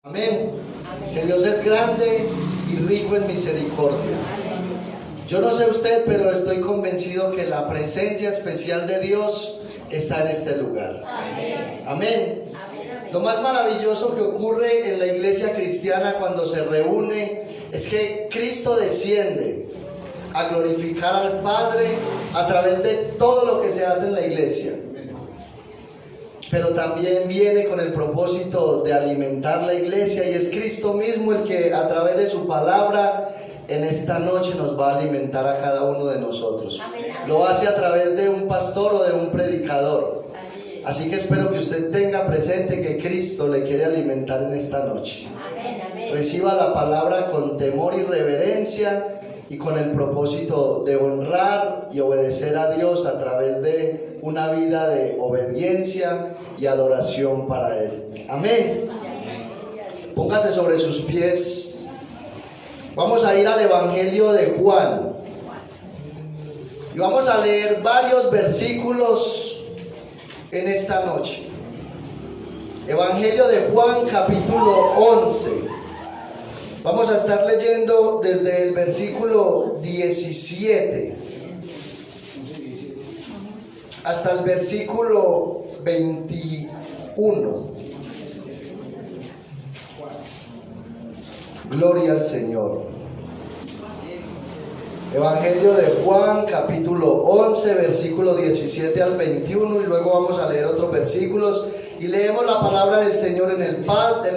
Amén. Que Dios es grande y rico en misericordia. Yo no sé usted, pero estoy convencido que la presencia especial de Dios está en este lugar. Amén. Lo más maravilloso que ocurre en la iglesia cristiana cuando se reúne es que Cristo desciende a glorificar al Padre a través de todo lo que se hace en la iglesia. Pero también viene con el propósito de alimentar la iglesia, y es Cristo mismo el que a través de su palabra en esta noche nos va a alimentar a cada uno de nosotros. Lo hace a través de un pastor o de un predicador. Así que espero que usted tenga presente que Cristo le quiere alimentar en esta noche. Reciba la palabra con temor y reverencia, y con el propósito de honrar y obedecer a Dios a través de una vida de obediencia y adoración para Él. Amén. Póngase sobre sus pies. Vamos a ir al Evangelio de Juan. Y vamos a leer varios versículos en esta noche. Evangelio de Juan, capítulo 11. Vamos a estar leyendo desde el versículo 17 hasta el versículo 21. Gloria al Señor. Evangelio de Juan, capítulo 11, versículo 17 al 21, y luego vamos a leer otros versículos y leemos la palabra del Señor en el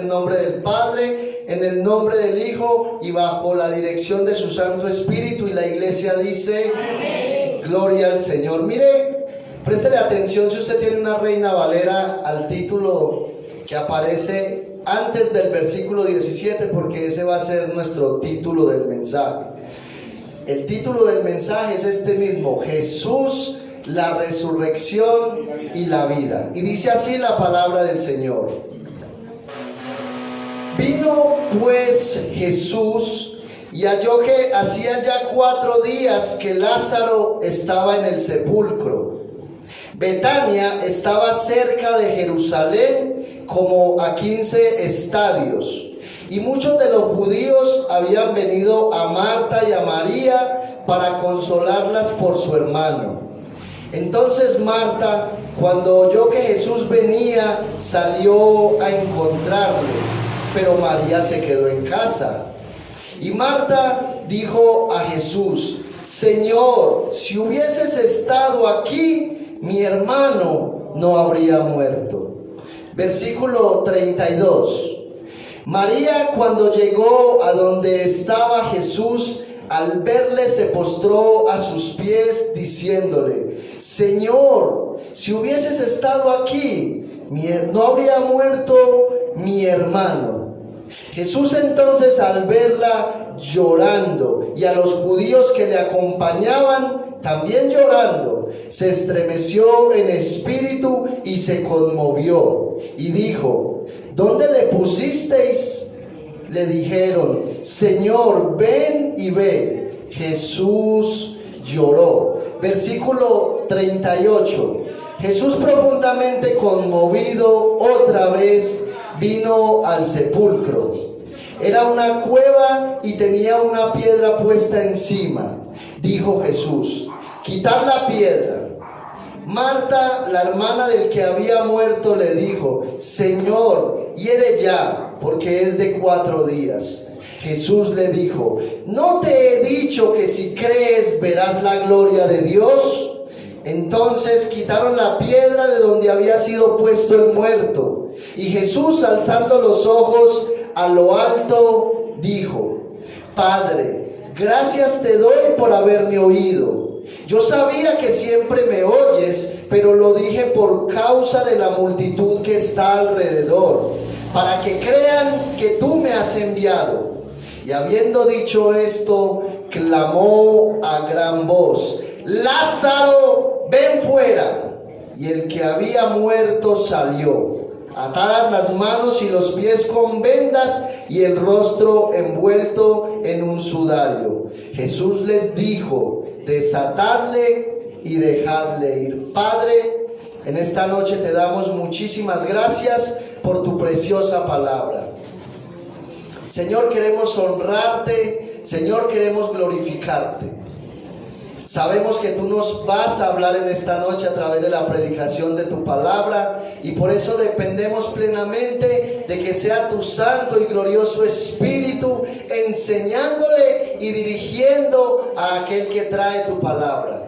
nombre del Padre, en el nombre del Hijo y bajo la dirección de su Santo Espíritu. Y la iglesia dice: amén. Gloria al Señor. Mire, préstele atención si usted tiene una Reina Valera al título que aparece antes del versículo 17, porque ese va a ser nuestro título del mensaje. El título del mensaje es este mismo: Jesús, la resurrección y la vida. Y dice así la palabra del Señor: Vino pues Jesús y halló que hacía ya 4 días que Lázaro estaba en el sepulcro. Betania estaba cerca de Jerusalén, como a 15 estadios. Y muchos de los judíos habían venido a Marta y a María para consolarlas por su hermano. Entonces Marta, cuando oyó que Jesús venía, salió a encontrarle, pero María se quedó en casa. Y Marta dijo a Jesús: Señor, si hubieses estado aquí, mi hermano no habría muerto. Versículo 32. María, cuando llegó a donde estaba Jesús, al verle se postró a sus pies, diciéndole: Señor, si hubieses estado aquí, no habría muerto mi hermano. Jesús entonces, al verla llorando y a los judíos que le acompañaban también llorando, se estremeció en espíritu y se conmovió y dijo: ¿Dónde le pusisteis? Le dijeron: Señor, ven y ve. Jesús lloró. Versículo 38. Jesús, profundamente conmovido, otra vez vino al sepulcro. Era una cueva y tenía una piedra puesta encima. Dijo Jesús: quitad la piedra. Marta, la hermana del que había muerto, le dijo: Señor, hiede ya, porque es de 4 días. Jesús le dijo: ¿no te he dicho que si crees verás la gloria de Dios? Entonces quitaron la piedra de donde había sido puesto el muerto. Y Jesús, alzando los ojos a lo alto, dijo: Padre, gracias te doy por haberme oído. Yo sabía que siempre me oyes, pero lo dije por causa de la multitud que está alrededor, para que crean que tú me has enviado. Y habiendo dicho esto, clamó a gran voz: Lázaro, ven fuera. Y el que había muerto salió, atadas las manos y los pies con vendas y el rostro envuelto en un sudario. Jesús les dijo: desatadle y dejadle ir. Padre, en esta noche te damos muchísimas gracias por tu preciosa palabra. Señor, queremos honrarte, Señor, queremos glorificarte. Sabemos que tú nos vas a hablar en esta noche a través de la predicación de tu palabra y por eso dependemos plenamente de que sea tu santo y glorioso Espíritu enseñándole y dirigiendo a aquel que trae tu palabra.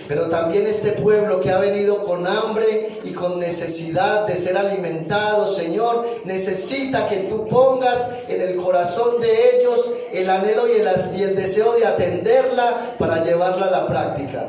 Pero también este pueblo que ha venido con hambre y con necesidad de ser alimentado, Señor, necesita que tú pongas en el corazón de ellos el anhelo y el deseo de atenderla para llevarla a la práctica.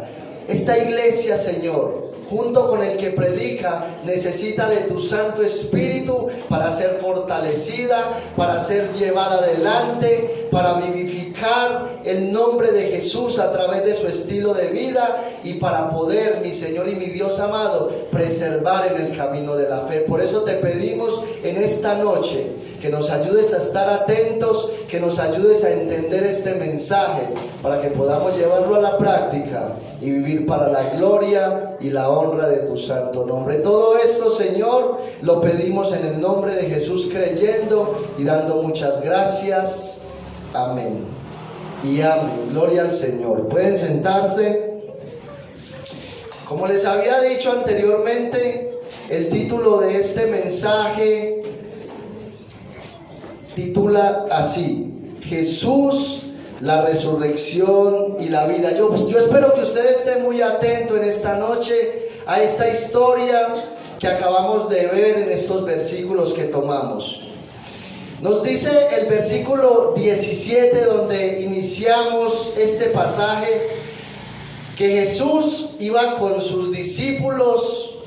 Esta iglesia, Señor, junto con el que predica, necesita de tu Santo Espíritu para ser fortalecida, para ser llevada adelante, para vivificar el nombre de Jesús a través de su estilo de vida y para poder, mi Señor y mi Dios amado, preservar en el camino de la fe. Por eso te pedimos en esta noche que nos ayudes a estar atentos, que nos ayudes a entender este mensaje para que podamos llevarlo a la práctica y vivir para la gloria y la honra de tu santo nombre. Todo esto, Señor, lo pedimos en el nombre de Jesús, creyendo y dando muchas gracias. Amén y amén. Gloria al Señor. Pueden sentarse. Como les había dicho anteriormente, el título de este mensaje titula así: Jesús, la resurrección y la vida. Yo espero que usted esté muy atento en esta noche a esta historia que acabamos de ver en estos versículos que tomamos. Nos dice el versículo 17, donde iniciamos este pasaje, que Jesús iba con sus discípulos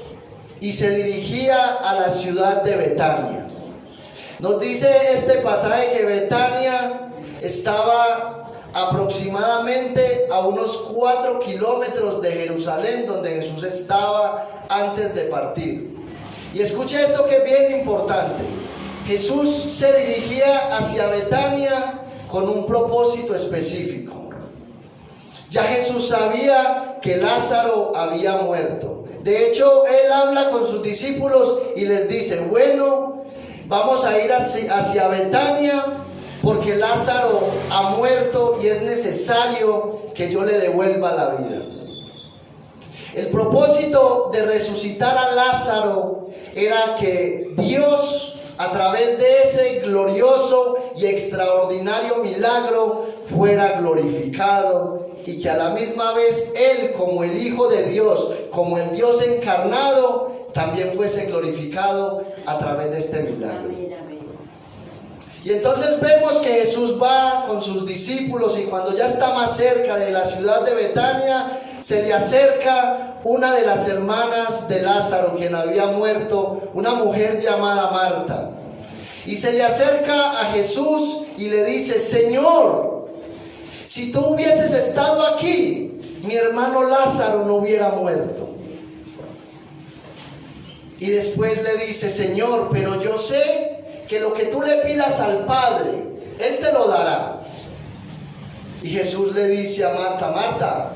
y se dirigía a la ciudad de Betania. Nos dice este pasaje que Betania estaba aproximadamente a unos 4 kilómetros de Jerusalén, donde Jesús estaba antes de partir. Y escuche esto que es bien importante. Jesús se dirigía hacia Betania con un propósito específico. Ya Jesús sabía que Lázaro había muerto. De hecho, él habla con sus discípulos y les dice: bueno, vamos a ir hacia Betania porque Lázaro ha muerto y es necesario que yo le devuelva la vida. El propósito de resucitar a Lázaro era que Dios, a través de ese glorioso y extraordinario milagro, fuera glorificado y que a la misma vez Él, como el Hijo de Dios, como el Dios encarnado, también fuese glorificado a través de este milagro. Y entonces vemos que Jesús va con sus discípulos y cuando ya está más cerca de la ciudad de Betania, se le acerca una de las hermanas de Lázaro, quien había muerto, una mujer llamada Marta. Y se le acerca a Jesús y le dice: Señor, si tú hubieses estado aquí, mi hermano Lázaro no hubiera muerto. Y después le dice: Señor, pero yo sé que lo que tú le pidas al Padre, Él te lo dará. Y Jesús le dice a Marta: Marta,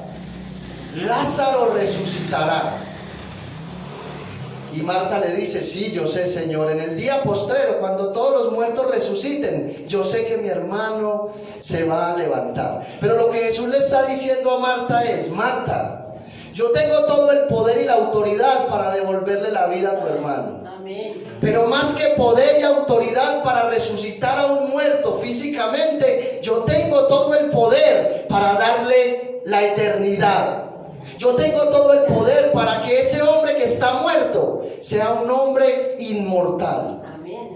Lázaro resucitará. Y Marta le dice: sí, yo sé, Señor, en el día postrero, cuando todos los muertos resuciten, yo sé que mi hermano se va a levantar. Pero lo que Jesús le está diciendo a Marta es: Marta, yo tengo todo el poder y la autoridad para devolverle la vida a tu hermano. Amén. Pero más que poder y autoridad para resucitar a un muerto físicamente, yo tengo todo el poder para darle la eternidad. Yo tengo todo el poder para que ese hombre que está muerto sea un hombre inmortal. Amén.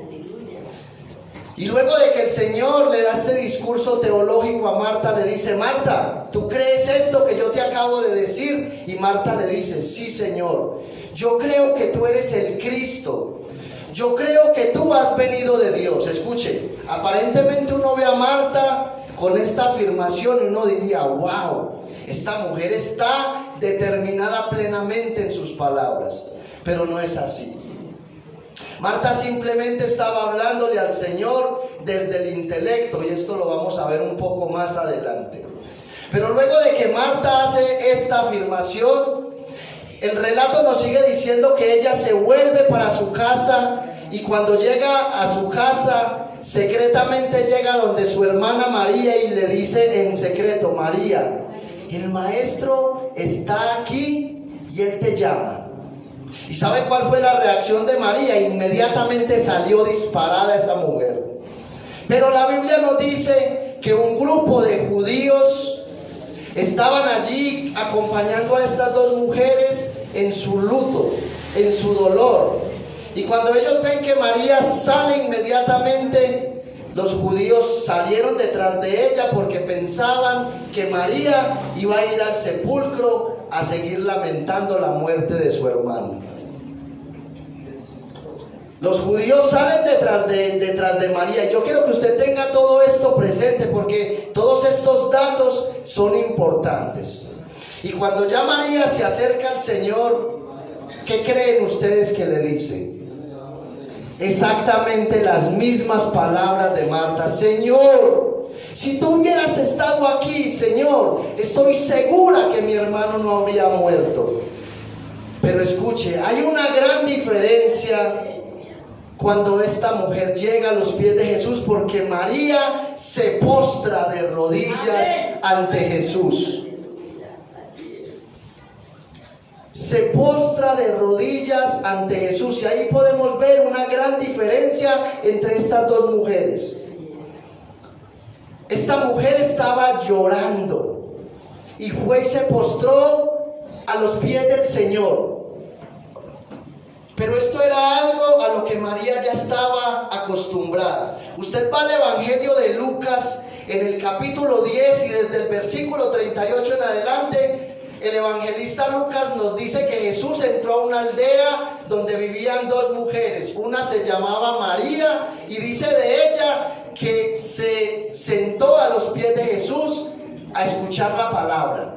Y luego de que el Señor le da este discurso teológico a Marta, le dice: Marta, ¿tú crees esto que yo te acabo de decir? Y Marta le dice: sí, Señor, yo creo que tú eres el Cristo. Yo creo que tú has venido de Dios. Escuche, aparentemente uno ve a Marta con esta afirmación y uno diría: wow, esta mujer está determinada plenamente en sus palabras. Pero no es así. Marta simplemente estaba hablándole al Señor desde el intelecto, y esto lo vamos a ver un poco más adelante. Pero luego de que Marta hace esta afirmación, el relato nos sigue diciendo que ella se vuelve para su casa, y cuando llega a su casa secretamente llega donde su hermana María y le dice en secreto: María, el maestro está aquí y él te llama. ¿Y sabe cuál fue la reacción de María? Inmediatamente salió disparada esa mujer. Pero la Biblia nos dice que un grupo de judíos estaban allí acompañando a estas dos mujeres en su luto, en su dolor. Y cuando ellos ven que María sale inmediatamente, los judíos salieron detrás de ella porque pensaban que María iba a ir al sepulcro a seguir lamentando la muerte de su hermano. Los judíos salen detrás de María. Yo quiero que usted tenga todo esto presente porque todos estos datos son importantes. Y cuando ya María se acerca al Señor, ¿qué creen ustedes que le dice? Exactamente las mismas palabras de Marta: Señor, si tú hubieras estado aquí, Señor, estoy segura que mi hermano no habría muerto. Pero escuche, hay una gran diferencia cuando esta mujer llega a los pies de Jesús, porque María se postra de rodillas ante Jesús. Se postra de rodillas ante Jesús, y ahí podemos ver una gran diferencia entre estas dos mujeres. Esta mujer estaba llorando y fue y se postró a los pies del Señor. Pero esto era algo a lo que María ya estaba acostumbrada. Usted va al Evangelio de Lucas en el capítulo 10 y desde el versículo 38 en adelante, el evangelista Lucas nos dice que Jesús entró a una aldea donde vivían dos mujeres. Una se llamaba María y dice de ella que se sentó a los pies de Jesús a escuchar la palabra.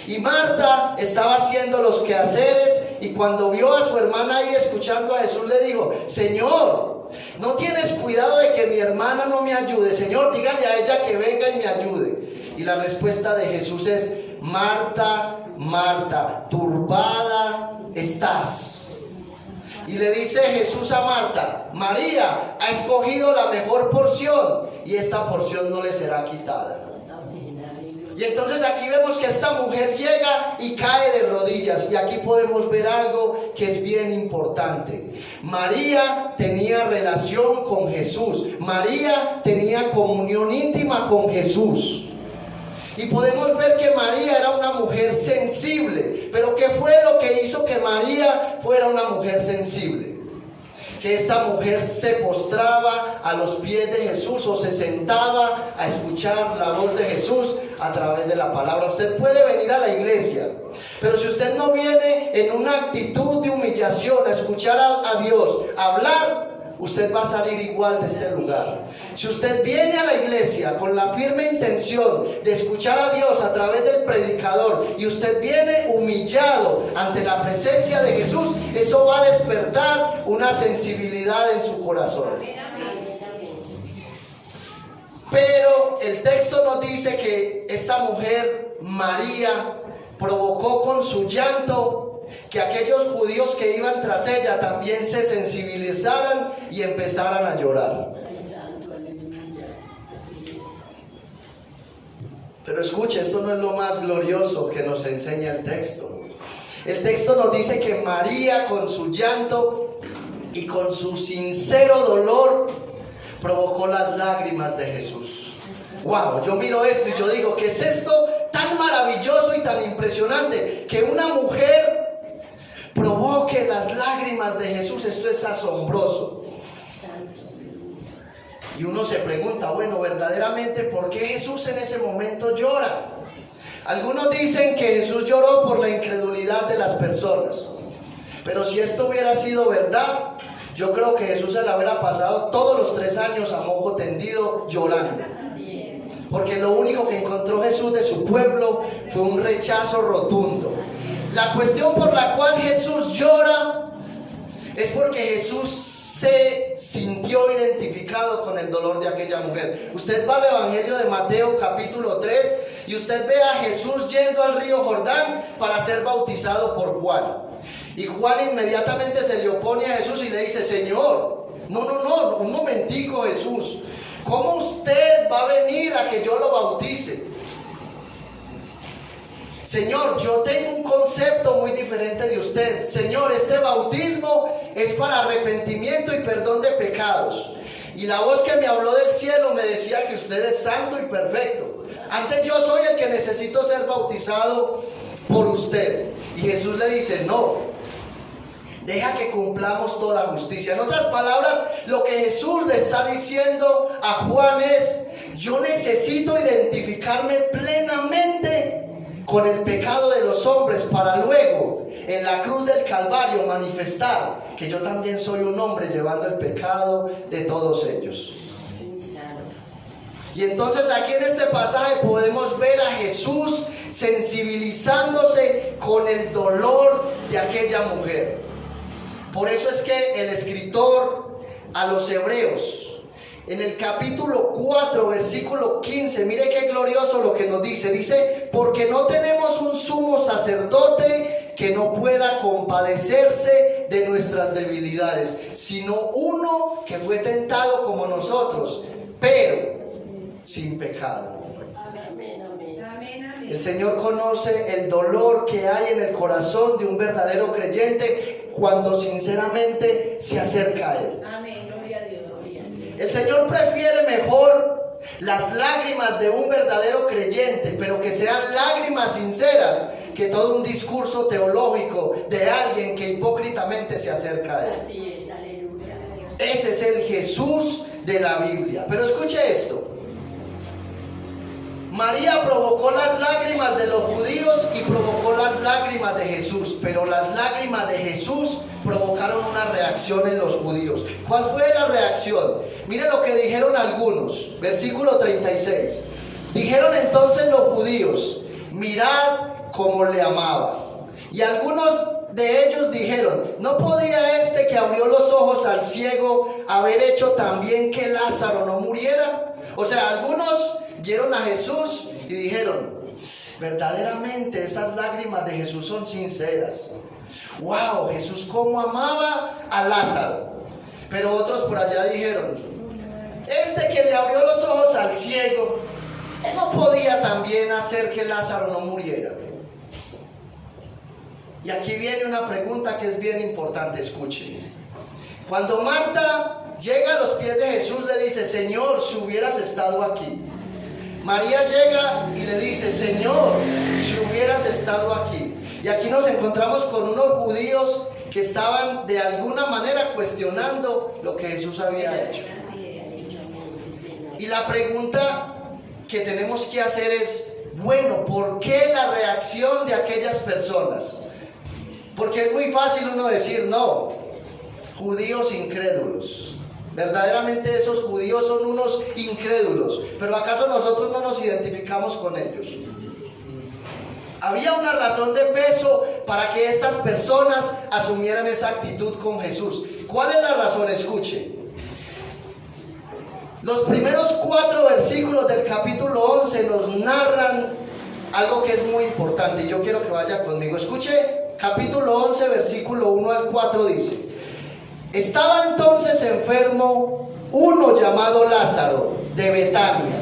Y Marta estaba haciendo los quehaceres, y cuando vio a su hermana ahí escuchando a Jesús, le dijo: Señor, ¿no tienes cuidado de que mi hermana no me ayude? Señor, dígale a ella que venga y me ayude. Y la respuesta de Jesús es: Marta, Marta, turbada estás. Y le dice Jesús a Marta: María ha escogido la mejor porción, y esta porción no le será quitada. Y entonces aquí vemos que esta mujer llega y cae de rodillas. Y aquí podemos ver algo que es bien importante. María tenía relación con Jesús. María tenía comunión íntima con Jesús. Y podemos ver que María era una mujer sensible. Pero ¿qué fue lo que hizo que María fuera una mujer sensible? Que esta mujer se postraba a los pies de Jesús, o se sentaba a escuchar la voz de Jesús a través de la palabra. Usted puede venir a la iglesia, pero si usted no viene en una actitud de humillación a escuchar a Dios hablar, usted va a salir igual de este lugar. Si usted viene a la iglesia con la firme intención de escuchar a Dios a través del predicador, y usted viene humillado ante la presencia de Jesús, eso va a despertar una sensibilidad en su corazón. Pero el texto nos dice que esta mujer, María, provocó con su llanto que aquellos judíos que iban tras ella también se sensibilizaran y empezaran a llorar. Pero escuche, esto no es lo más glorioso que nos enseña el texto. El texto nos dice que María, con su llanto y con su sincero dolor, provocó las lágrimas de Jesús. Wow, yo miro esto y yo digo: ¿qué es esto tan maravilloso y tan impresionante? Que una mujer provoque las lágrimas de Jesús. Esto es asombroso. Y uno se pregunta: bueno, verdaderamente, ¿por qué Jesús en ese momento llora? Algunos dicen que Jesús lloró por la incredulidad de las personas. Pero si esto hubiera sido verdad, yo creo que Jesús se la hubiera pasado todos los 3 años a moco tendido llorando. Porque lo único que encontró Jesús de su pueblo fue un rechazo rotundo. La cuestión por la cual Jesús llora es porque Jesús se sintió identificado con el dolor de aquella mujer. Usted va al Evangelio de Mateo capítulo 3 y usted ve a Jesús yendo al río Jordán para ser bautizado por Juan. Y Juan inmediatamente se le opone a Jesús y le dice: Señor, No, un momentico, Jesús. ¿Cómo usted va a venir a que yo lo bautice? Señor, yo tengo un concepto muy diferente de usted. Señor, este bautismo es para arrepentimiento y perdón de pecados. Y la voz que me habló del cielo me decía que usted es santo y perfecto. Antes yo soy el que necesito ser bautizado por usted. Y Jesús le dice, no, deja que cumplamos toda justicia. En otras palabras, lo que Jesús le está diciendo a Juan es, yo necesito identificarme plenamente con el pecado de los hombres para luego en la cruz del Calvario manifestar que yo también soy un hombre llevando el pecado de todos ellos. Y entonces aquí en este pasaje podemos ver a Jesús sensibilizándose con el dolor de aquella mujer. Por eso es que el escritor a los Hebreos, en el capítulo 4, versículo 15, mire qué glorioso lo que nos dice. Dice, porque no tenemos un sumo sacerdote que no pueda compadecerse de nuestras debilidades, sino uno que fue tentado como nosotros, pero sin pecado. El Señor conoce el dolor que hay en el corazón de un verdadero creyente cuando sinceramente se acerca a Él. Amén, gloria a Dios. El Señor prefiere mejor las lágrimas de un verdadero creyente, pero que sean lágrimas sinceras, que todo un discurso teológico de alguien que hipócritamente se acerca a Él. Así es, aleluya. Ese es el Jesús de la Biblia. Pero escuche esto. María provocó las lágrimas de los judíos y provocó las lágrimas de Jesús, pero las lágrimas de Jesús provocaron una reacción en los judíos. ¿Cuál fue la reacción? Mire lo que dijeron algunos, versículo 36. Dijeron entonces los judíos, mirad cómo le amaba. Y algunos de ellos dijeron, ¿no podía este que abrió los ojos al ciego haber hecho también que Lázaro no muriera? O sea, algunos vieron a Jesús y dijeron, verdaderamente esas lágrimas de Jesús son sinceras. Wow, Jesús cómo amaba a Lázaro. Pero otros por allá dijeron, este que le abrió los ojos al ciego, ¿no podía también hacer que Lázaro no muriera? Y aquí viene una pregunta que es bien importante, escuchen. Cuando Marta llega a los pies de Jesús, le dice, Señor, si hubieras estado aquí. María llega y le dice, Señor, si hubieras estado aquí. Y aquí nos encontramos con unos judíos que estaban de alguna manera cuestionando lo que Jesús había hecho. Y la pregunta que tenemos que hacer es, bueno, ¿por qué la reacción de aquellas personas? Porque es muy fácil uno decir, no, judíos incrédulos. Verdaderamente esos judíos son unos incrédulos, pero ¿acaso nosotros no nos identificamos con ellos? Había una razón de peso para que estas personas asumieran esa actitud con Jesús. ¿Cuál es la razón? Escuche. Los primeros 4 versículos del capítulo 11 nos narran algo que es muy importante y yo quiero que vaya conmigo. Escuche, capítulo 11, versículo 1 al 4 dice: estaba entonces enfermo uno llamado Lázaro de Betania,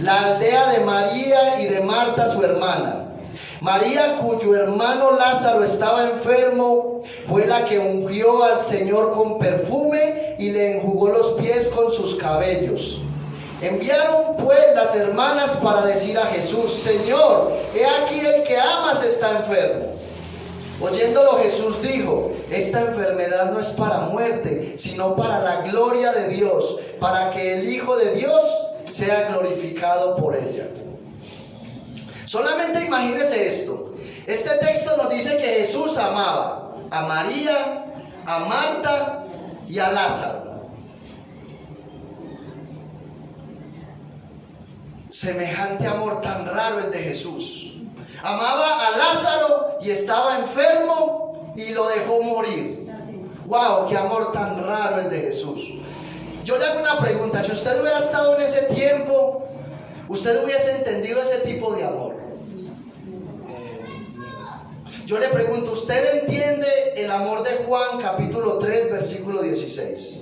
la aldea de María y de Marta su hermana. María, cuyo hermano Lázaro estaba enfermo, fue la que ungió al Señor con perfume y le enjugó los pies con sus cabellos. Enviaron pues las hermanas para decir a Jesús: Señor, he aquí el que amas está enfermo. Oyéndolo Jesús dijo: esta enfermedad no es para muerte, sino para la gloria de Dios, para que el Hijo de Dios sea glorificado por ella. Solamente imagínese esto. Este texto nos dice que Jesús amaba a María, a Marta y a Lázaro. Semejante amor tan raro el de Jesús. Amaba a Lázaro y estaba enfermo y lo dejó morir. ¡Wow! ¡Qué amor tan raro el de Jesús! Yo le hago una pregunta. Si usted hubiera estado en ese tiempo, ¿usted hubiese entendido ese tipo de amor? Yo le pregunto, ¿usted entiende el amor de Juan capítulo 3 versículo 16?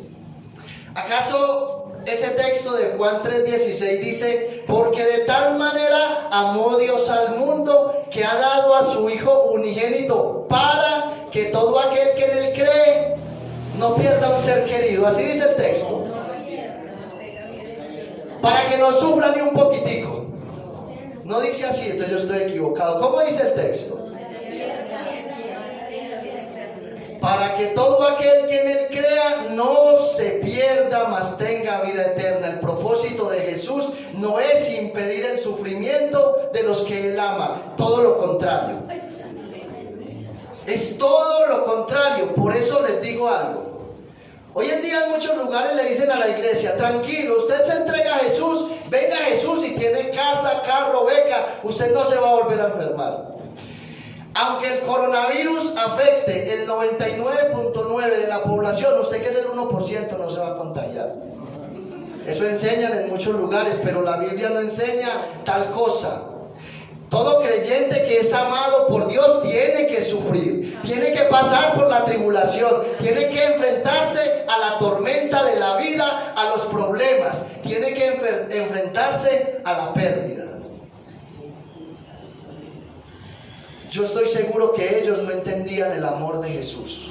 ¿Acaso ese texto de Juan 3:16 dice, porque de tal manera amó Dios al mundo que ha dado a su Hijo unigénito para que todo aquel que en él cree no pierda un ser querido? Así dice el texto. Para que no sufra ni un poquitico. No dice así, entonces yo estoy equivocado. ¿Cómo dice el texto? Para que todo aquel que en él crea no se pierda, mas tenga vida eterna. El propósito de Jesús no es impedir el sufrimiento de los que él ama, todo lo contrario. Es todo lo contrario. Por eso les digo algo. Hoy en día en muchos lugares le dicen a la iglesia, tranquilo, usted se entrega a Jesús, venga Jesús y tiene casa, carro, beca, usted no se va a volver a enfermar. Aunque el coronavirus afecte el 99.9% de la población, usted que es el 1% no se va a contagiar. Eso enseñan en muchos lugares, pero la Biblia no enseña tal cosa. Todo creyente que es amado por Dios tiene que sufrir, tiene que pasar por la tribulación, tiene que enfrentarse a la tormenta de la vida, a los problemas, tiene que enfrentarse a la pérdida. Yo estoy seguro que ellos no entendían el amor de Jesús.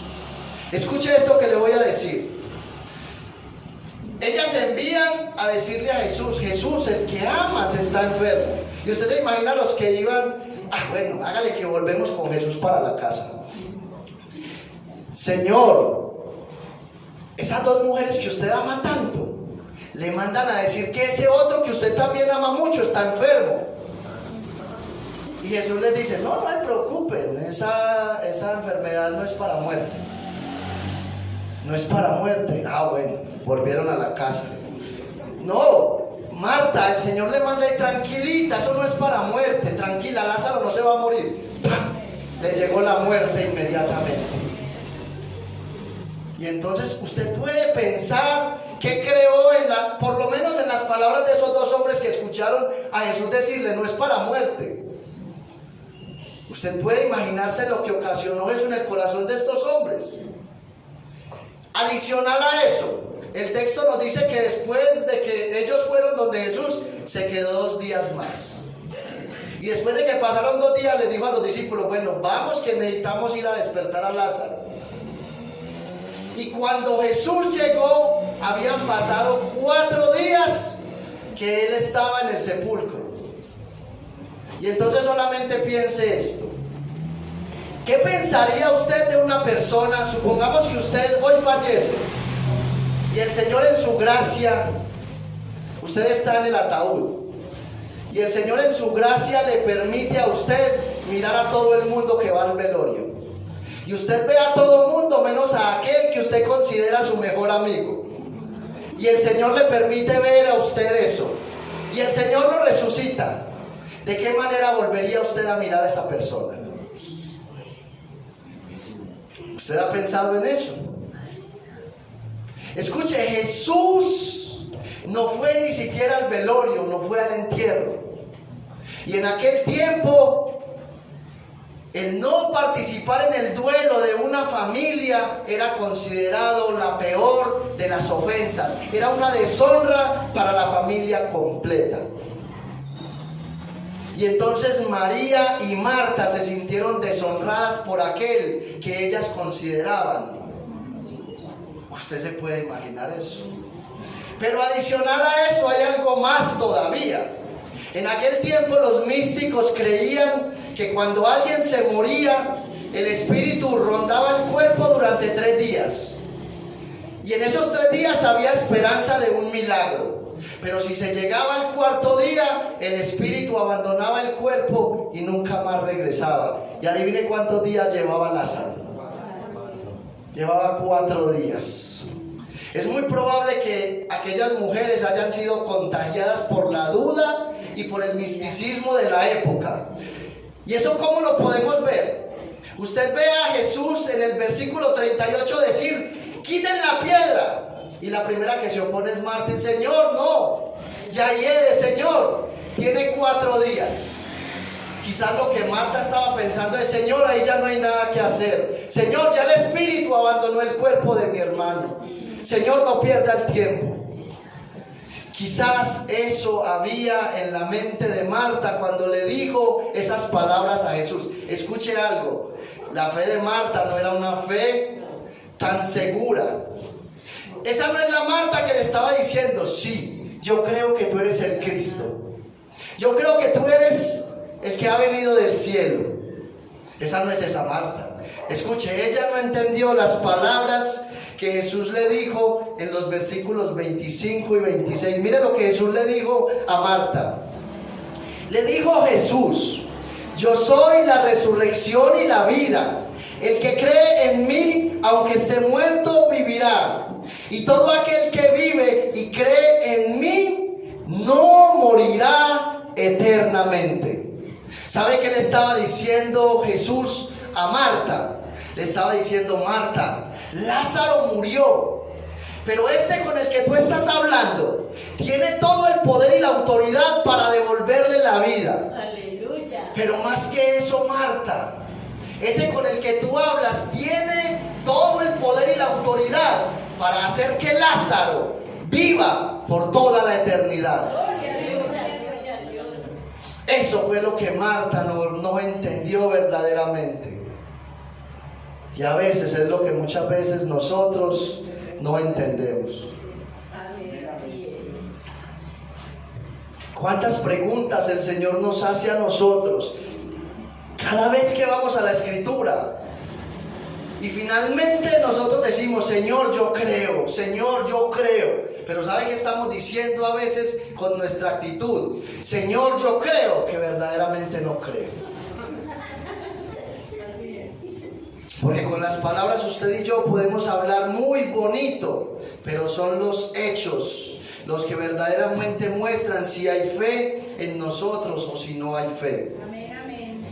Escuche esto que le voy a decir. Ellas envían a decirle a Jesús, Jesús, el que amas está enfermo. Y usted se imagina los que iban, bueno, hágale que volvemos con Jesús para la casa. Señor, esas dos mujeres que usted ama tanto, le mandan a decir que ese otro que usted también ama mucho está enfermo. Y Jesús les dice, no se preocupen, esa enfermedad no es para muerte. No es para muerte. Bueno, volvieron a la casa. No, Marta, el Señor le manda y tranquilita, eso no es para muerte, tranquila, Lázaro no se va a morir. ¡Pam! Le llegó la muerte inmediatamente. Y entonces usted puede pensar que creó por lo menos en las palabras de esos dos hombres que escucharon a Jesús decirle, no es para muerte. Usted puede imaginarse lo que ocasionó eso en el corazón de estos hombres. Adicional a eso, el texto nos dice que después de que ellos fueron donde Jesús, se quedó 2 días más. Y después de que pasaron 2 días, les dijo a los discípulos, bueno, vamos que necesitamos ir a despertar a Lázaro. Y cuando Jesús llegó, habían pasado 4 días que él estaba en el sepulcro. Y entonces solamente piense esto. ¿Qué pensaría usted de una persona? Supongamos que usted hoy fallece y el Señor en su gracia, usted está en el ataúd y el Señor en su gracia le permite a usted mirar a todo el mundo que va al velorio. Y usted ve a todo el mundo menos a aquel que usted considera su mejor amigo. Y el Señor le permite ver a usted eso. Y el Señor lo resucita. ¿De qué manera volvería usted a mirar a esa persona? ¿Usted ha pensado en eso? Escuche, Jesús no fue ni siquiera al velorio, no fue al entierro. Y en aquel tiempo, el no participar en el duelo de una familia era considerado la peor de las ofensas. Era una deshonra para la familia completa. Y entonces María y Marta se sintieron deshonradas por aquel que ellas consideraban. Usted se puede imaginar eso. Pero adicional a eso hay algo más todavía. En aquel tiempo los místicos creían que cuando alguien se moría, el espíritu rondaba el cuerpo durante 3 días. Y en esos 3 días había esperanza de un milagro. Pero si se llegaba al 4.º día, el espíritu abandonaba el cuerpo y nunca más regresaba. Y adivine cuántos días llevaba Lázaro. Llevaba 4 días. Es muy probable que aquellas mujeres hayan sido contagiadas por la duda y por el misticismo de la época. ¿Y eso cómo lo podemos ver? Usted ve a Jesús en el versículo 38 decir, quiten la piedra. Y la primera que se opone es Marta. Señor, no, ya hiede, Señor, tiene 4 días. Quizás lo que Marta estaba pensando es, Señor, ahí ya no hay nada que hacer. Señor, ya el espíritu abandonó el cuerpo de mi hermano. Señor, no pierda el tiempo. Quizás eso había en la mente de Marta cuando le dijo esas palabras a Jesús. Escuche algo, la fe de Marta no era una fe tan segura. Esa no es la Marta que le estaba diciendo, sí, yo creo que tú eres el Cristo. Yo creo que tú eres el que ha venido del cielo. Esa no es esa Marta. Escuche, ella no entendió las palabras que Jesús le dijo en los versículos 25 y 26. Mire lo que Jesús le dijo a Marta. Le dijo Jesús: yo soy la resurrección y la vida. El que cree en mí, aunque esté muerto, vivirá. Y todo aquel que vive y cree en mí, no morirá eternamente. ¿Sabe qué le estaba diciendo Jesús a Marta? Le estaba diciendo: Marta, Lázaro murió, pero este con el que tú estás hablando tiene todo el poder y la autoridad para devolverle la vida. Aleluya. Pero más que eso, Marta, ese con el que tú hablas tiene todo el poder y la autoridad para hacer que Lázaro viva por toda la eternidad. Gloria a Dios. Gloria a Dios. Eso fue lo que Marta no entendió verdaderamente. Y a veces es lo que muchas veces nosotros no entendemos. ¿Cuántas preguntas el Señor nos hace a nosotros cada vez que vamos a la Escritura? Y finalmente nosotros decimos: Señor, yo creo, Señor, yo creo. Pero ¿sabe qué estamos diciendo a veces con nuestra actitud? Señor, yo creo, que verdaderamente no creo. Porque con las palabras usted y yo podemos hablar muy bonito, pero son los hechos los que verdaderamente muestran si hay fe en nosotros o si no hay fe. Amén, amén.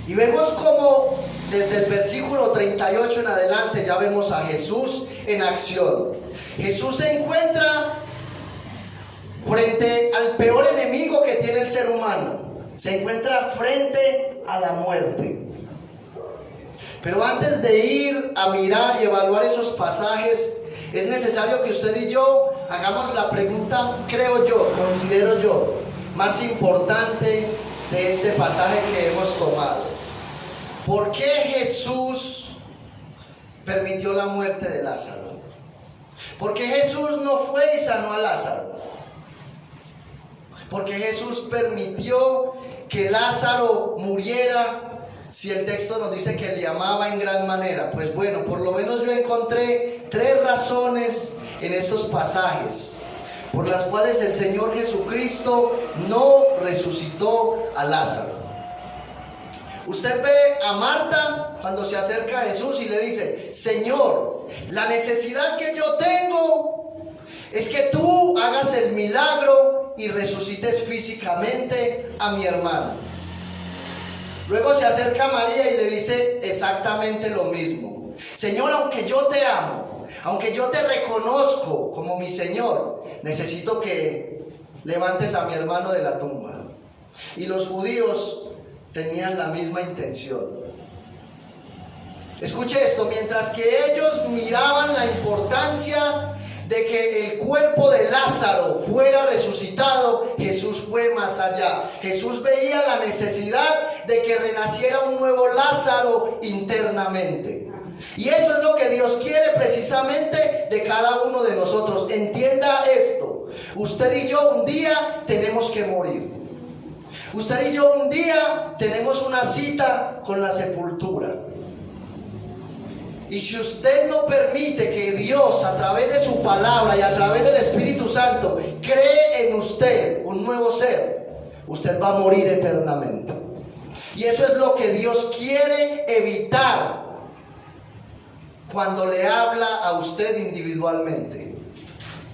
Y vemos como desde el versículo 38 en adelante ya vemos a Jesús en acción. Jesús se encuentra frente al peor enemigo que tiene el ser humano. Se encuentra frente a la muerte. Pero antes de ir a mirar y evaluar esos pasajes, es necesario que usted y yo hagamos la pregunta, creo yo, considero yo, más importante de este pasaje que hemos tomado. ¿Por qué Jesús permitió la muerte de Lázaro? ¿Por qué Jesús no fue y sanó a Lázaro? ¿Por qué Jesús permitió que Lázaro muriera? Si el texto nos dice que le amaba en gran manera, pues bueno, por lo menos yo encontré 3 razones en estos pasajes por las cuales el Señor Jesucristo no resucitó a Lázaro. Usted ve a Marta cuando se acerca a Jesús y le dice: Señor, la necesidad que yo tengo es que tú hagas el milagro y resucites físicamente a mi hermano. Luego se acerca a María y le dice exactamente lo mismo: Señor, aunque yo te amo, aunque yo te reconozco como mi Señor, necesito que levantes a mi hermano de la tumba. Y los judíos tenían la misma intención. Escuche esto: mientras que ellos miraban la importancia de que el cuerpo de Lázaro fuera resucitado, Jesús fue más allá. Jesús veía la necesidad de que renaciera un nuevo Lázaro internamente. Y eso es lo que Dios quiere precisamente de cada uno de nosotros. Entienda esto: usted y yo un día tenemos que morir. Usted y yo un día tenemos una cita con la sepultura. Y si usted no permite que Dios, a través de su palabra y a través del Espíritu Santo, cree en usted un nuevo ser, usted va a morir eternamente. Y eso es lo que Dios quiere evitar cuando le habla a usted individualmente.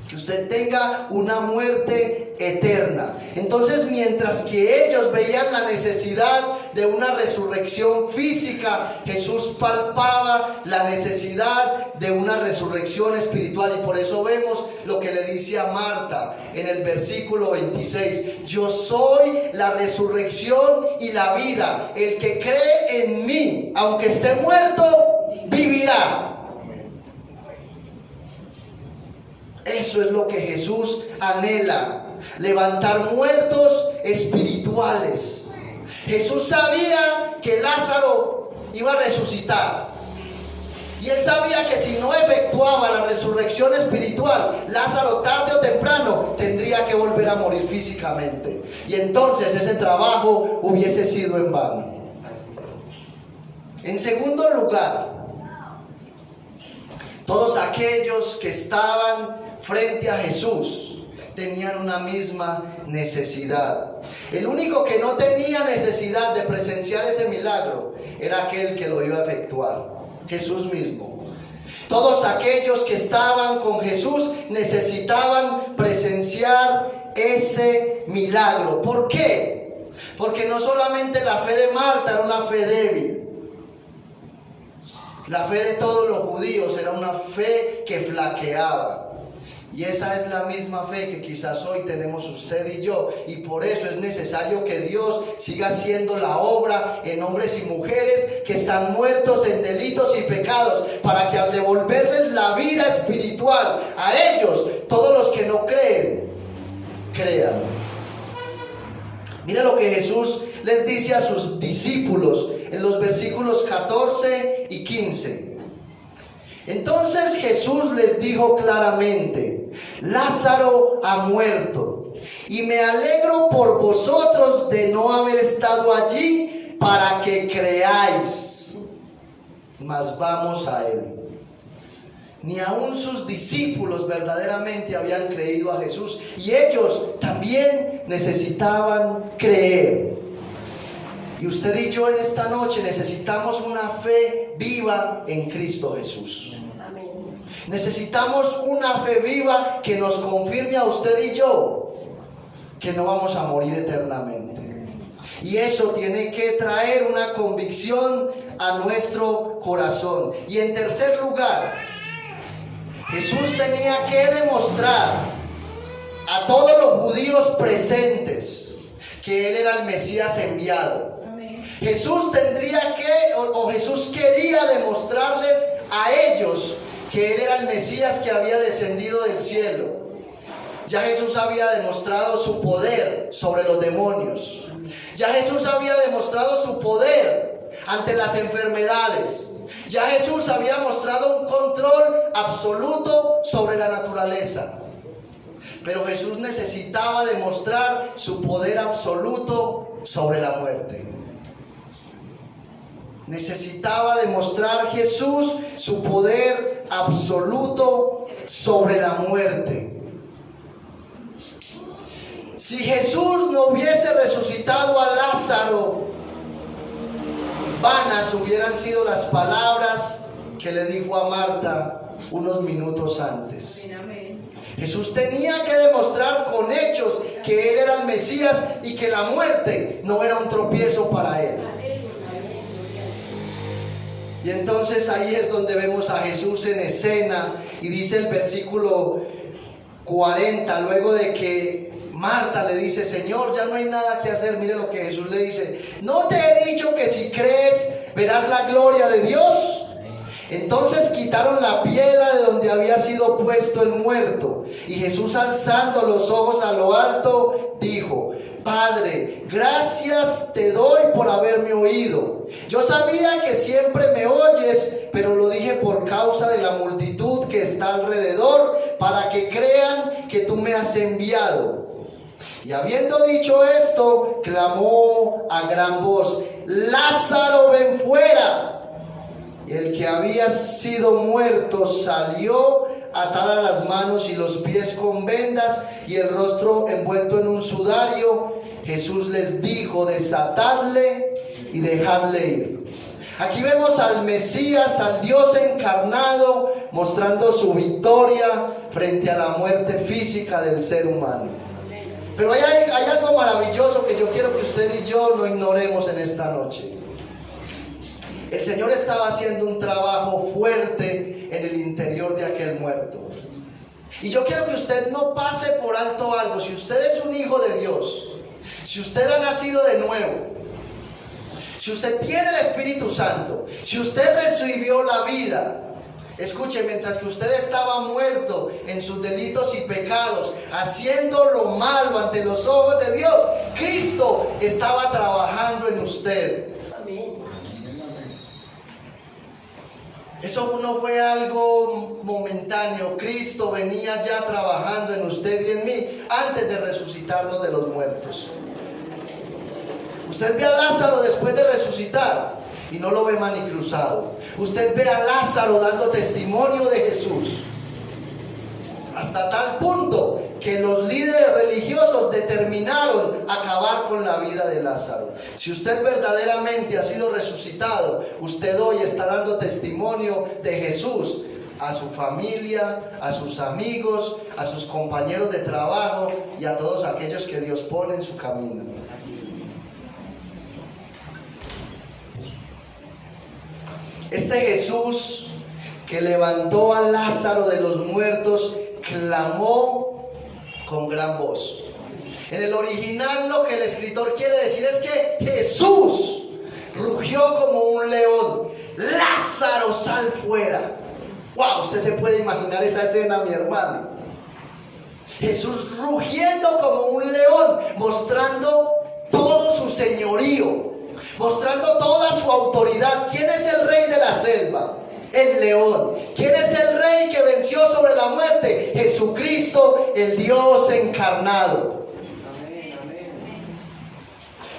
Que usted tenga una muerte eterna. Entonces, mientras que ellos veían la necesidad de una resurrección física, Jesús palpaba la necesidad de una resurrección espiritual. Y por eso vemos lo que le dice a Marta en el versículo 26: yo soy la resurrección y la vida. El que cree en mí, aunque esté muerto, vivirá. Eso es lo que Jesús anhela, levantar muertos espirituales. Jesús sabía que Lázaro iba a resucitar. Y él sabía que si no efectuaba la resurrección espiritual, Lázaro tarde o temprano tendría que volver a morir físicamente. Y entonces ese trabajo hubiese sido en vano. En segundo lugar, todos aquellos que estaban frente a Jesús tenían una misma necesidad. El único que no tenía necesidad de presenciar ese milagro era aquel que lo iba a efectuar, Jesús mismo. Todos aquellos que estaban con Jesús necesitaban presenciar ese milagro. ¿Por qué? Porque no solamente la fe de Marta era una fe débil. La fe de todos los judíos era una fe que flaqueaba. Y esa es la misma fe que quizás hoy tenemos usted y yo. Y por eso es necesario que Dios siga haciendo la obra en hombres y mujeres que están muertos en delitos y pecados, para que al devolverles la vida espiritual a ellos, todos los que no creen, crean. Mira lo que Jesús les dice a sus discípulos en los versículos 14 y 15. Entonces Jesús les dijo claramente: Lázaro ha muerto, y me alegro por vosotros de no haber estado allí para que creáis. Mas vamos a él. Ni aun sus discípulos verdaderamente habían creído a Jesús, y ellos también necesitaban creer. Y usted y yo en esta noche necesitamos una fe viva en Cristo Jesús. Necesitamos una fe viva que nos confirme a usted y yo que no vamos a morir eternamente. Y eso tiene que traer una convicción a nuestro corazón. Y en tercer lugar, Jesús tenía que demostrar a todos los judíos presentes que Él era el Mesías enviado. Jesús tendría que, o Jesús quería demostrarles a ellos que Él era el Mesías que había descendido del cielo. Ya Jesús había demostrado su poder sobre los demonios. Ya Jesús había demostrado su poder ante las enfermedades. Ya Jesús había mostrado un control absoluto sobre la naturaleza. Pero Jesús necesitaba demostrar su poder absoluto sobre la muerte. Necesitaba demostrar Jesús su poder absoluto sobre la muerte. Si Jesús no hubiese resucitado a Lázaro, vanas hubieran sido las palabras que le dijo a Marta unos minutos antes. Jesús tenía que demostrar con hechos que Él era el Mesías y que la muerte no era un tropiezo para Él. Y entonces ahí es donde vemos a Jesús en escena, y dice el versículo 40, luego de que Marta le dice: Señor, ya no hay nada que hacer. Mire lo que Jesús le dice: ¿no te he dicho que si crees verás la gloria de Dios? Entonces quitaron la piedra de donde había sido puesto el muerto, y Jesús, alzando los ojos a lo alto, dijo: Padre, gracias te doy por haberme oído. Yo sabía que siempre me oyes, pero lo dije por causa de la multitud que está alrededor, para que crean que tú me has enviado. Y habiendo dicho esto, clamó a gran voz: Lázaro, ven fuera. Y el que había sido muerto salió, atadas las manos y los pies con vendas y el rostro envuelto en un sudario. Jesús les dijo: desatadle y dejadle ir. Aquí vemos al Mesías, al Dios encarnado, mostrando su victoria frente a la muerte física del ser humano. Pero hay algo maravilloso que yo quiero que usted y yo no ignoremos en esta noche. El Señor estaba haciendo un trabajo fuerte en el interior de aquel muerto. Y yo quiero que usted no pase por alto algo. Si usted es un hijo de Dios, si usted ha nacido de nuevo, si usted tiene el Espíritu Santo, si usted recibió la vida, Escuche, mientras que usted estaba muerto en sus delitos y pecados, haciendo lo malo ante los ojos de Dios, Cristo estaba trabajando en usted. Eso no fue algo momentáneo. Cristo venía ya trabajando en usted y en mí antes de resucitarnos de los muertos. Usted ve a Lázaro después de resucitar y no lo ve manicruzado. Usted ve a Lázaro dando testimonio de Jesús. Hasta tal punto que los líderes religiosos determinaron acabar con la vida de Lázaro. Si usted verdaderamente ha sido resucitado, usted hoy está dando testimonio de Jesús a su familia, a sus amigos, a sus compañeros de trabajo y a todos aquellos que Dios pone en su camino. Este Jesús que levantó a Lázaro de los muertos clamó con gran voz. En el original lo que el escritor quiere decir es que Jesús rugió como un león. Lázaro, sal fuera. Wow, usted se puede imaginar esa escena, mi hermano. Jesús rugiendo como un león, mostrando todo su señorío, mostrando toda su autoridad. ¿Quién es el rey de la selva? El león. ¿Quién es el rey que venció sobre la muerte? Jesucristo, el Dios encarnado.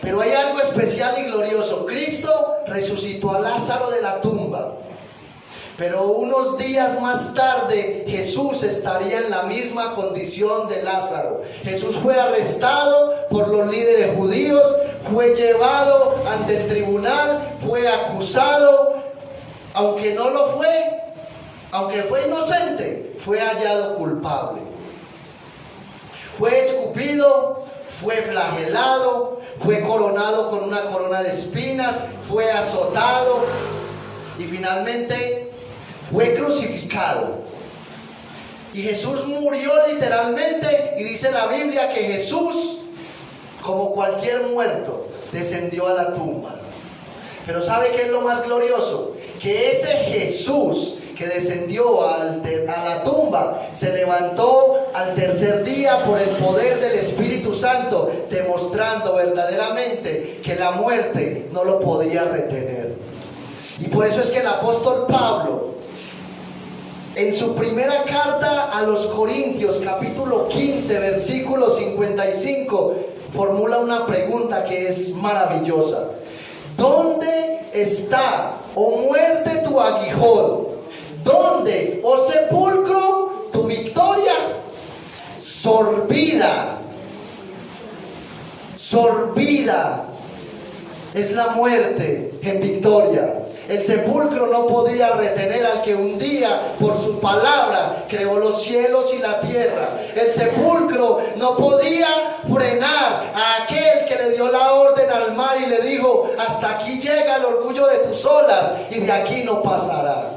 Pero hay algo especial y glorioso. Cristo resucitó a Lázaro de la tumba. Pero unos días más tarde Jesús estaría en la misma condición de Lázaro. Jesús fue arrestado por los líderes judíos, fue llevado ante el tribunal, fue acusado. Aunque no lo fue, aunque fue inocente, fue hallado culpable. Fue escupido, fue flagelado, fue coronado con una corona de espinas, fue azotado y finalmente fue crucificado. Y Jesús murió literalmente, y dice la Biblia que Jesús, como cualquier muerto, descendió a la tumba. Pero ¿sabe qué es lo más glorioso? Que ese Jesús que descendió a la tumba se levantó al tercer día por el poder del Espíritu Santo, demostrando verdaderamente que la muerte no lo podía retener. Y por eso es que el apóstol Pablo, en su primera carta a los Corintios, capítulo 15, versículo 55, formula una pregunta que es maravillosa. ¿Dónde está, oh muerte, tu aguijón? ¿Dónde, oh sepulcro, tu victoria? Sorbida es la muerte en victoria. El sepulcro no podía retener al que un día por su palabra creó los cielos y la tierra. El sepulcro no podía frenar a aquel que le dio la orden al mar y le dijo: hasta aquí llega el orgullo de tus olas y de aquí no pasará.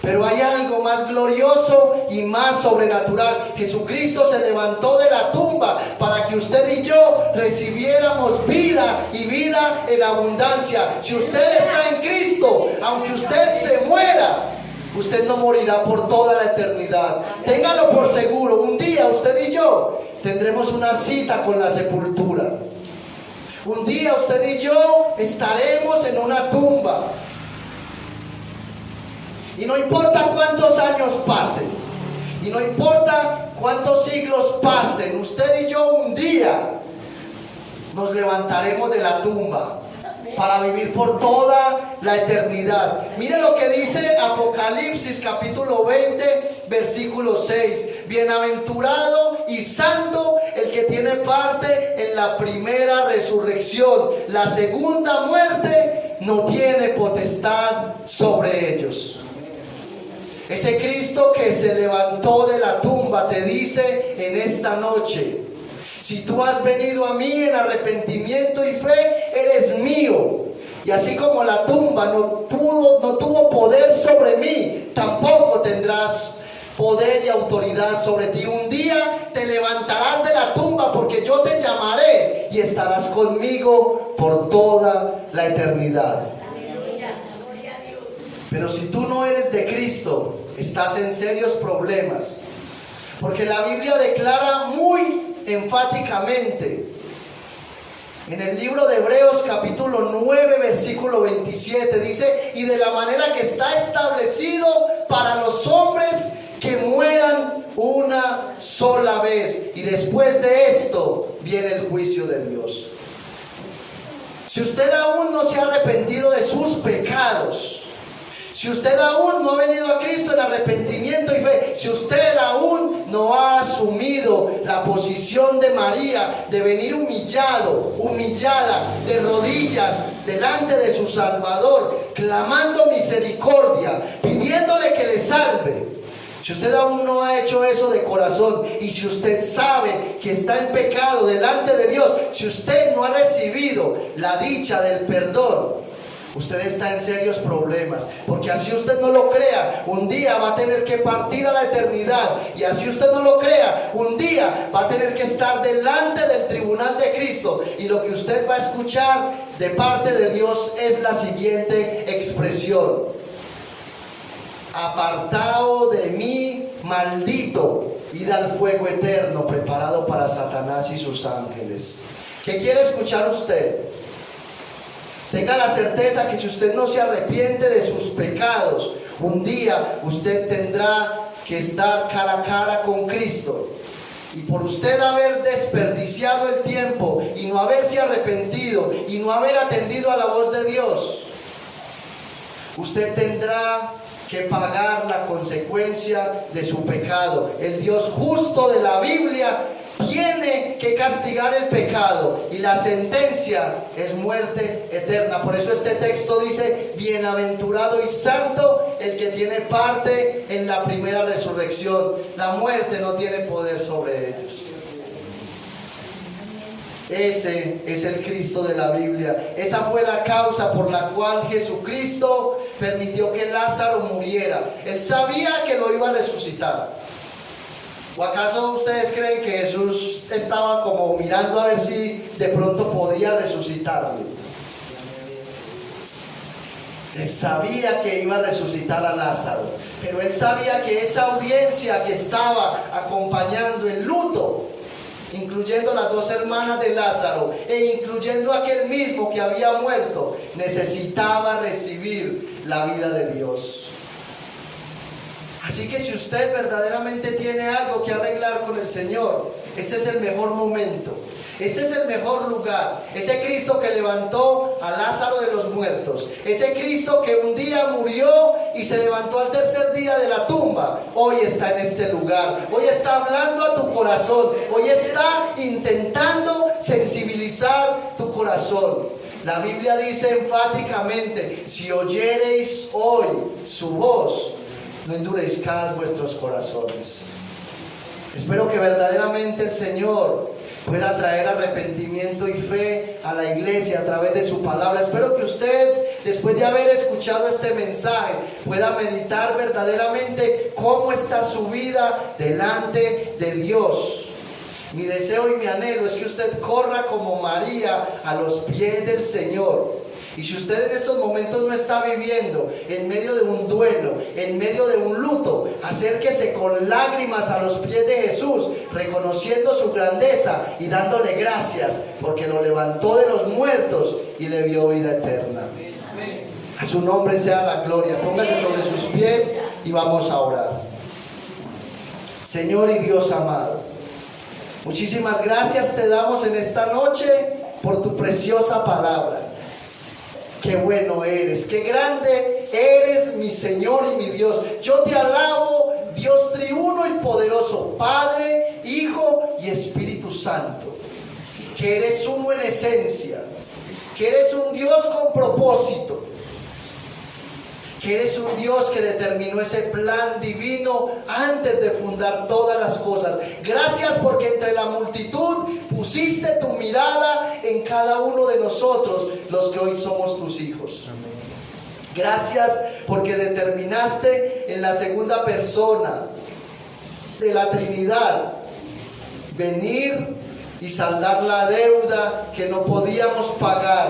Pero hay algo más glorioso y más sobrenatural. Jesucristo se levantó de la tumba para que usted y yo recibiéramos vida y vida en abundancia. Si usted está en Cristo, aunque usted se muera, usted no morirá por toda la eternidad. Téngalo por seguro, un día usted y yo tendremos una cita con la sepultura. Un día usted y yo estaremos en una tumba. Y no importa cuántos años pasen, y no importa cuántos siglos pasen, usted y yo un día nos levantaremos de la tumba para vivir por toda la eternidad. Mire lo que dice Apocalipsis capítulo 20, versículo 6. Bienaventurado y santo el que tiene parte en la primera resurrección. La segunda muerte no tiene potestad sobre ellos. Ese Cristo que se levantó de la tumba te dice en esta noche: si tú has venido a mí en arrepentimiento y fe, eres mío. Y así como la tumba no tuvo poder sobre mí, tampoco tendrás poder y autoridad sobre ti. Un día te levantarás de la tumba, porque yo te llamaré y estarás conmigo por toda la eternidad. Pero si tú no eres de Cristo, estás en serios problemas. Porque la Biblia declara muy enfáticamente en el libro de Hebreos capítulo 9 versículo 27, dice: y de la manera que está establecido para los hombres que mueran una sola vez, y después de esto viene el juicio de Dios. Si usted aún no se ha arrepentido de sus pecados, si usted aún no ha venido a Cristo en arrepentimiento y fe, si usted aún no ha asumido la posición de María, de venir humillado, humillada, de rodillas delante de su Salvador, clamando misericordia, pidiéndole que le salve, si usted aún no ha hecho eso de corazón, y si usted sabe que está en pecado delante de Dios, si usted no ha recibido la dicha del perdón, usted está en serios problemas, porque así usted no lo crea, un día va a tener que partir a la eternidad, y así usted no lo crea, un día va a tener que estar delante del tribunal de Cristo, y lo que usted va a escuchar de parte de Dios es la siguiente expresión: apartado de mí, maldito, id al fuego eterno preparado para Satanás y sus ángeles. ¿Qué quiere escuchar usted? Tenga la certeza que si usted no se arrepiente de sus pecados, un día usted tendrá que estar cara a cara con Cristo. Y por usted haber desperdiciado el tiempo y no haberse arrepentido y no haber atendido a la voz de Dios, usted tendrá que pagar la consecuencia de su pecado. El Dios justo de la Biblia tiene que castigar el pecado, y la sentencia es muerte eterna. Por eso este texto dice: bienaventurado y santo el que tiene parte en la primera resurrección. La muerte no tiene poder sobre ellos. Ese es el Cristo de la Biblia. Esa fue la causa por la cual Jesucristo permitió que Lázaro muriera. Él sabía que lo iba a resucitar. ¿O acaso ustedes creen que Jesús estaba como mirando a ver si de pronto podía resucitarlo? Él sabía que iba a resucitar a Lázaro, pero él sabía que esa audiencia que estaba acompañando el luto, incluyendo las dos hermanas de Lázaro e incluyendo aquel mismo que había muerto, necesitaba recibir la vida de Dios. Así que si usted verdaderamente tiene algo que arreglar con el Señor, este es el mejor momento, este es el mejor lugar. Ese Cristo que levantó a Lázaro de los muertos, ese Cristo que un día murió y se levantó al tercer día de la tumba, hoy está en este lugar, hoy está hablando a tu corazón, hoy está intentando sensibilizar tu corazón. La Biblia dice enfáticamente: si oyereis hoy su voz, no endurezcáis vuestros corazones. Espero que verdaderamente el Señor pueda traer arrepentimiento y fe a la iglesia a través de su palabra. Espero que usted, después de haber escuchado este mensaje, pueda meditar verdaderamente cómo está su vida delante de Dios. Mi deseo y mi anhelo es que usted corra como María a los pies del Señor. Y si usted en estos momentos no está viviendo en medio de un duelo, en medio de un luto, acérquese con lágrimas a los pies de Jesús, reconociendo su grandeza y dándole gracias, porque lo levantó de los muertos y le dio vida eterna. A su nombre sea la gloria. Póngase sobre sus pies y vamos a orar. Señor y Dios amado, muchísimas gracias te damos en esta noche por tu preciosa palabra. Qué bueno eres, qué grande eres, mi Señor y mi Dios. Yo te alabo, Dios triuno y poderoso, Padre, Hijo y Espíritu Santo. Que eres uno en esencia, que eres un Dios con propósito, que eres un Dios que determinó ese plan divino antes de fundar todas las cosas. Gracias porque entre la multitud pusiste tu mirada en cada uno de nosotros, los que hoy somos tus hijos. Gracias porque determinaste en la segunda persona de la Trinidad venir y saldar la deuda que no podíamos pagar.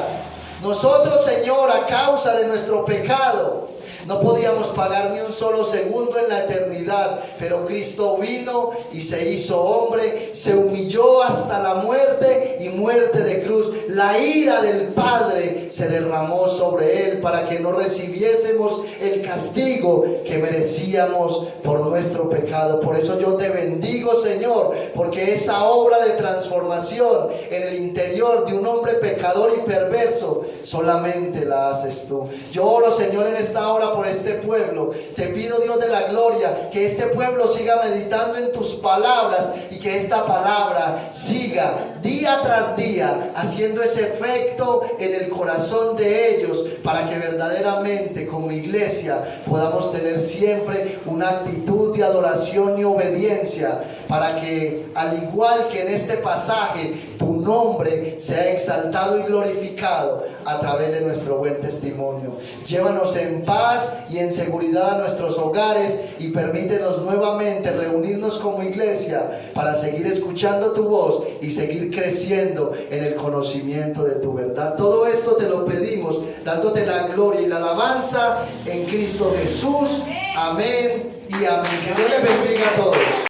Nosotros, Señor, a causa de nuestro pecado, No podíamos pagar ni un solo segundo en la eternidad, pero Cristo vino y se hizo hombre, se humilló hasta la muerte y muerte de cruz. La ira del Padre se derramó sobre él para que no recibiésemos el castigo que merecíamos por nuestro pecado. Por eso yo te bendigo, Señor, porque esa obra de transformación en el interior de un hombre pecador y perverso solamente la haces tú. Yo oro, Señor, en esta hora por este pueblo. Te pido, Dios de la gloria, que este pueblo siga meditando en tus palabras y que esta palabra siga día tras día haciendo ese efecto en el corazón de ellos, para que verdaderamente como iglesia podamos tener siempre una actitud de adoración y obediencia, para que al igual que en este pasaje tu nombre sea exaltado y glorificado a través de nuestro buen testimonio. Llévanos en paz y en seguridad a nuestros hogares y permítenos nuevamente reunirnos como iglesia para seguir escuchando tu voz y seguir creciendo en el conocimiento de tu verdad. Todo esto te lo pedimos dándote la gloria y la alabanza en Cristo Jesús. Amén y amén. Que Dios les bendiga a todos.